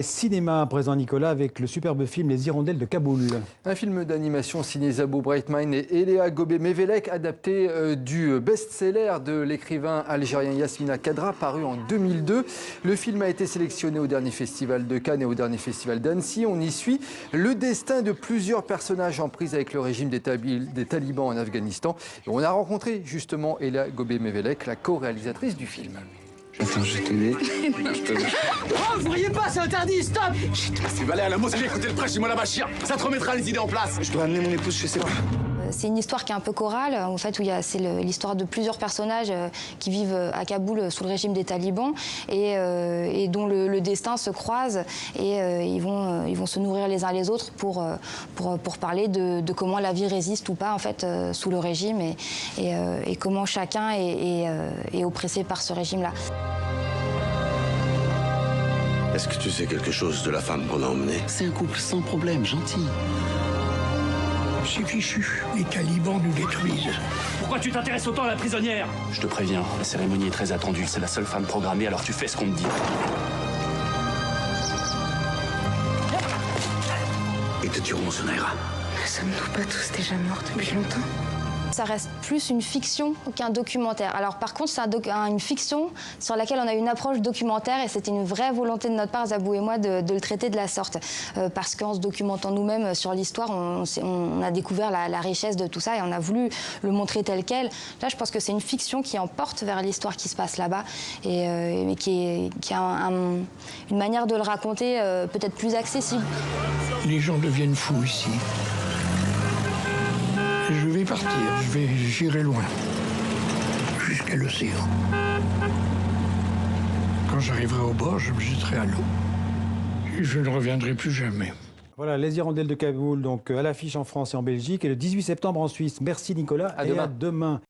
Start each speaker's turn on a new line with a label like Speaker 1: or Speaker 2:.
Speaker 1: Cinéma à présent, Nicolas, avec le superbe film Les Hirondelles de Kaboul.
Speaker 2: Un film d'animation signé Zabou Breitman et Eléa Gobé-Mevelek, adapté du best-seller de l'écrivain algérien Yasmina Khadra, paru en 2002. Le film a été sélectionné au dernier festival de Cannes et au dernier festival d'Annecy. On y suit le destin de plusieurs personnages en prise avec le régime des talibans en Afghanistan. Et on a rencontré justement Eléa Gobé-Mevelek, la co-réalisatrice du film.
Speaker 3: Attends, je vais t'aider.
Speaker 4: Oh, vous voyez pas, c'est interdit, stop!
Speaker 3: Tu vas aller à la mosquée écouter le prêche du Mollah Bachir. Ça te remettra les idées en place. Je dois amener mon épouse chez ses parents.
Speaker 5: C'est une histoire qui est un peu chorale, en fait, où c'est l'histoire de plusieurs personnages qui vivent à Kaboul sous le régime des talibans et dont le destin se croise et ils vont se nourrir les uns les autres pour parler de comment la vie résiste ou pas en fait sous le régime et comment chacun est oppressé par ce régime-là.
Speaker 6: Est-ce que tu sais quelque chose de la femme qu'on a emmenée?
Speaker 4: C'est un couple sans problème, gentil.
Speaker 7: C'est fichu. Les talibans nous détruisent.
Speaker 8: Pourquoi tu t'intéresses autant à la prisonnière?
Speaker 9: Je te préviens, la cérémonie est très attendue. C'est la seule femme programmée, alors tu fais ce qu'on te dit.
Speaker 6: Ils te tueront, Sonaira.
Speaker 10: Ne sommes-nous pas tous déjà morts depuis longtemps?
Speaker 5: Ça reste plus une fiction qu'un documentaire. Alors par contre, c'est une fiction sur laquelle on a une approche documentaire et c'était une vraie volonté de notre part, Zabou et moi, de le traiter de la sorte. Parce qu'en se documentant nous-mêmes sur l'histoire, on a découvert la richesse de tout ça et on a voulu le montrer tel quel. Là, je pense que c'est une fiction qui emporte vers l'histoire qui se passe là-bas et qui a une manière de le raconter peut-être plus accessible.
Speaker 7: Les gens deviennent fous ici. Je vais partir, j'irai loin, jusqu'à l'océan. Quand j'arriverai au bord, je me jetterai à l'eau. Je ne reviendrai plus jamais.
Speaker 1: Voilà, Les Hirondelles de Kaboul, donc à l'affiche en France et en Belgique, et le 18 septembre en Suisse. Merci Nicolas,
Speaker 2: À
Speaker 1: et
Speaker 2: demain.
Speaker 1: à demain.